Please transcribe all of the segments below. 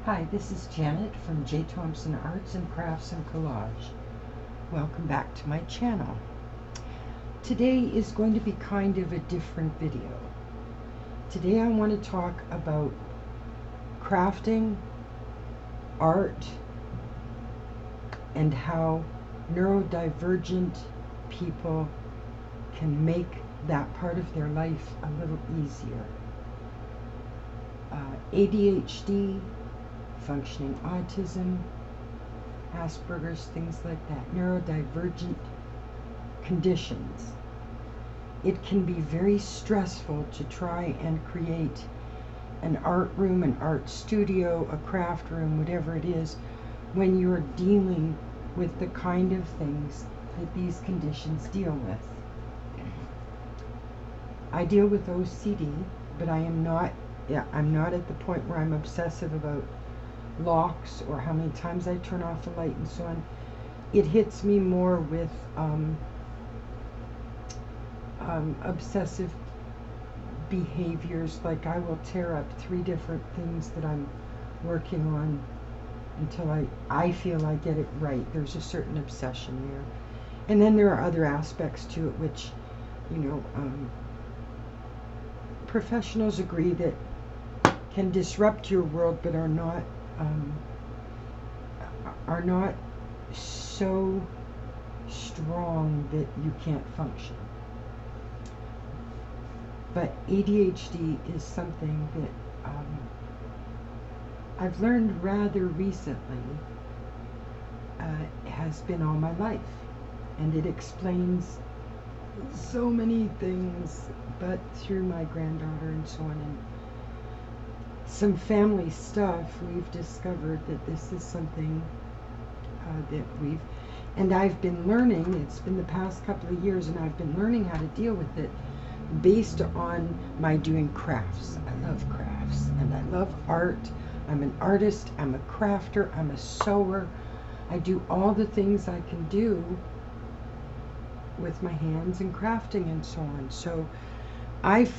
Hi, this is Janet from J. Thompson Arts and Crafts and Collage. Welcome back to my channel. Today is going to be kind of a different video. Today I want to talk about crafting, art, and how neurodivergent people can make that part of their life a little easier. ADHD, functioning autism, Asperger's, things like that, neurodivergent conditions. It can be very stressful to try and create an art room, an art studio, a craft room, whatever it is, when you're dealing with the kind of things that these conditions deal with. I deal with OCD, but I'm not at the point where I'm obsessive about locks or how many times I turn off the light and so on. It hits me more with obsessive behaviors, like I will tear up 3 different things that I'm working on until I feel I get it right. There's a certain obsession there. And then there are other aspects to it which, professionals agree that can disrupt your world, but are not so strong that you can't function. But ADHD is something that I've learned rather recently, has been all my life, and it explains so many things, but through my granddaughter and so on, and some family stuff, we've discovered that this is something and I've been learning, it's been the past couple of years, and I've been learning how to deal with it based on my doing crafts. I love crafts, and I love art. I'm an artist, I'm a crafter, I'm a sewer. I do all the things I can do with my hands and crafting and so on. So I've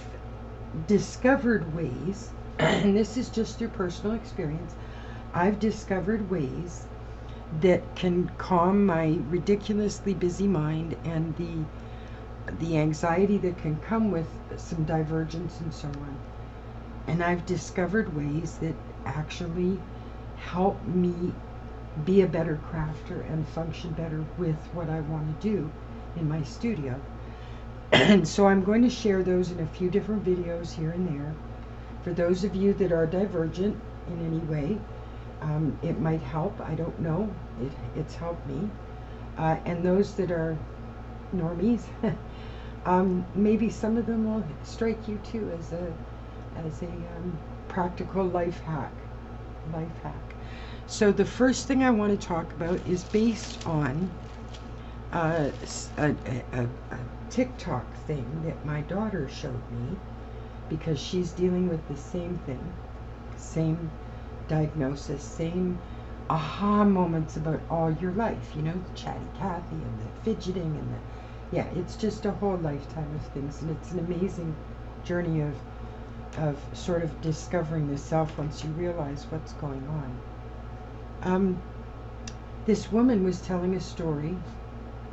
discovered ways, and this is just through personal experience, I've discovered ways that can calm my ridiculously busy mind and the anxiety that can come with some divergence and so on. And I've discovered ways that actually help me be a better crafter and function better with what I want to do in my studio. And so I'm going to share those in a few different videos here and there. For those of you that are divergent in any way, it might help. I don't know. It's helped me. And those that are normies, maybe some of them will strike you too as a practical life hack. So the first thing I want to talk about is based on a TikTok thing that my daughter showed me, because she's dealing with the same thing, same diagnosis, same aha moments about all your life, the chatty Cathy and the fidgeting and it's just a whole lifetime of things, and it's an amazing journey of sort of discovering the self once you realize what's going on. This woman was telling a story,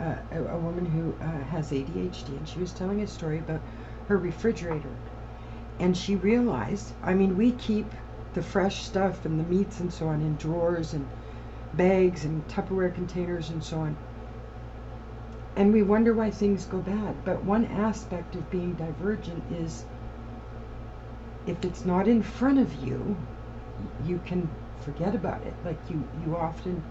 a woman who has ADHD, and she was telling a story about her refrigerator, and she realized, we keep the fresh stuff and the meats and so on in drawers and bags and Tupperware containers and so on, and we wonder why things go bad. But one aspect of being divergent is, if it's not in front of you, you can forget about it. Like you often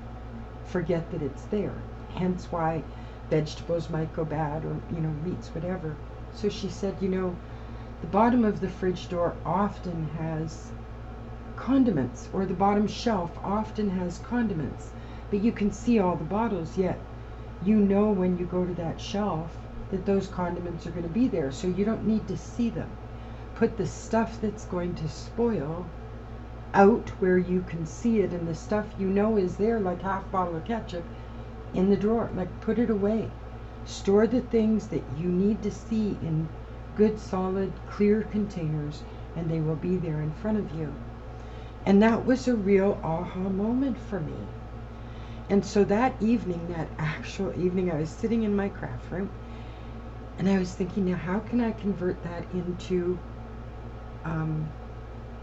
forget that it's there, hence why vegetables might go bad, or meats, whatever. So she said, the bottom of the fridge door often has condiments, or the bottom shelf often has condiments, but you can see all the bottles, yet when you go to that shelf that those condiments are going to be there, so you don't need to see them. Put the stuff that's going to spoil out where you can see it, and the stuff is there, like half bottle of ketchup, in the drawer. Like, put it away. Store the things that you need to see in good, solid, clear containers, and they will be there in front of you. And that was a real aha moment for me. And so that evening, that actual evening, I was sitting in my craft room and I was thinking, now how can I convert that into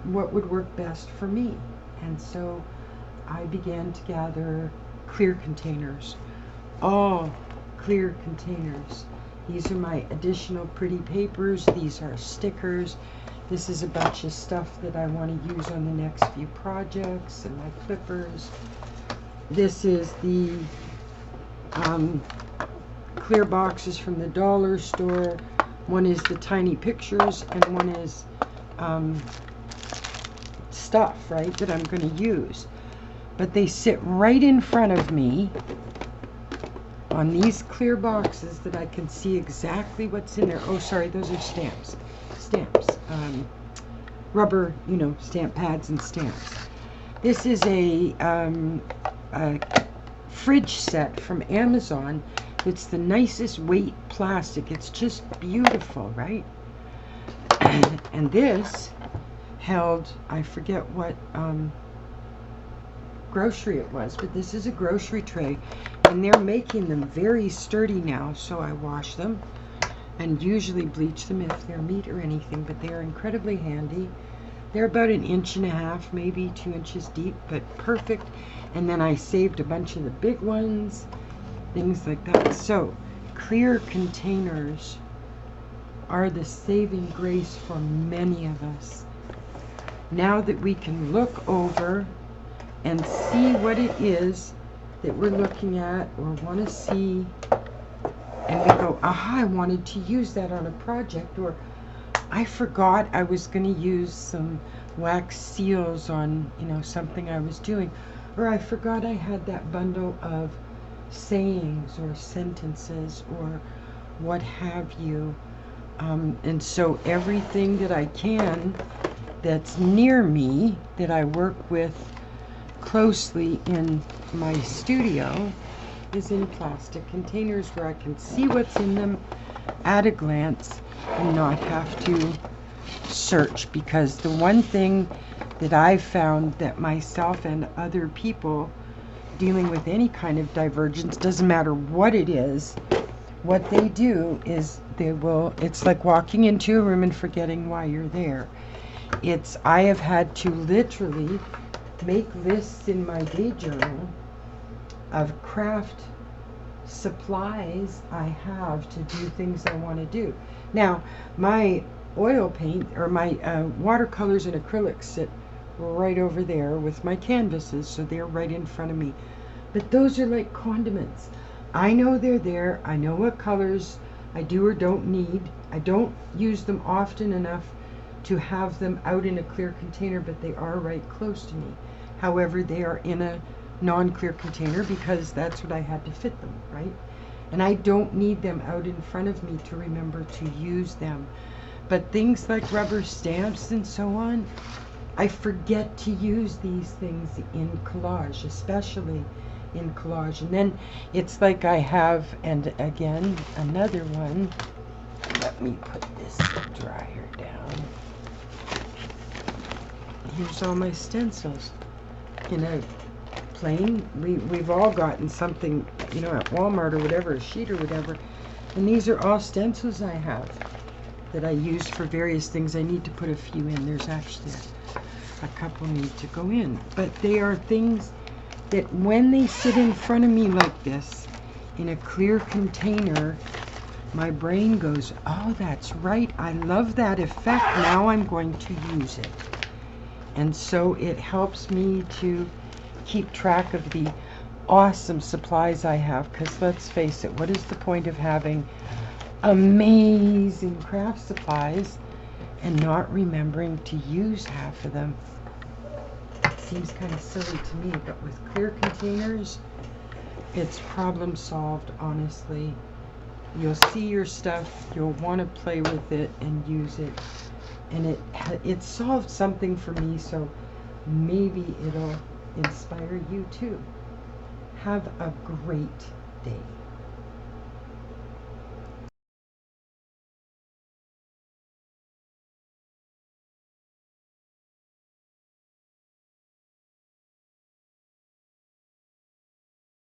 what would work best for me? And so I began to gather clear containers, all clear containers. These are my additional pretty papers. These are stickers. This is a bunch of stuff that I want to use on the next few projects, and my clippers. This is the clear boxes from the dollar store. One is the tiny pictures, and one is stuff, right, that I'm going to use. But they sit right in front of me on these clear boxes that I can see exactly what's in there. Oh, sorry, those are stamps. Rubber, stamp pads and stamps. This is a fridge set from Amazon. It's the nicest weight plastic. It's just beautiful, right? And this held, I forget what grocery it was, but this is a grocery tray, and they're making them very sturdy now, so I wash them and usually bleach them if they're meat or anything, but they're incredibly handy. They're about 1.5 inches, maybe 2 inches deep, but perfect. And then I saved a bunch of the big ones, things like that. So clear containers are the saving grace for many of us. Now that we can look over and see what it is that we're looking at or want to see, and we go, aha, I wanted to use that on a project, or I forgot I was going to use some wax seals on, something I was doing, or I forgot I had that bundle of sayings or sentences or what have you. And so everything that I can that's near me, that I work with closely in my studio, is in plastic containers where I can see what's in them at a glance and not have to search. Because the one thing that I've found that myself and other people dealing with any kind of divergence, doesn't matter what it is, what they do is it's like walking into a room and forgetting why you're there. I have had to literally make lists in my day journal of craft supplies I have to do things I want to do. Now, my oil paint or my watercolors and acrylics sit right over there with my canvases, so they're right in front of me. But those are like condiments. I know they're there. I know what colors I do or don't need. I don't use them often enough to have them out in a clear container, but they are right close to me. However, they are in a non-clear container because that's what I had to fit them, right? And I don't need them out in front of me to remember to use them. But things like rubber stamps and so on, I forget to use these things in collage, especially in collage. And then it's like I have, and again, another one. Let me put this dryer down. Here's all my stencils in a plain. We've all gotten something, at Walmart or whatever, a sheet or whatever. And these are all stencils I have that I use for various things. I need to put a few in. There's actually a couple need to go in. But they are things that when they sit in front of me like this, in a clear container, my brain goes, oh, that's right. I love that effect. Now I'm going to use it. And so it helps me to keep track of the awesome supplies I have, because let's face it, what is the point of having amazing craft supplies and not remembering to use half of them? It seems kind of silly to me, but with clear containers, it's problem solved, honestly. You'll see your stuff, you'll want to play with it and use it, and it solved something for me, so maybe it'll inspire you too. Have a great day.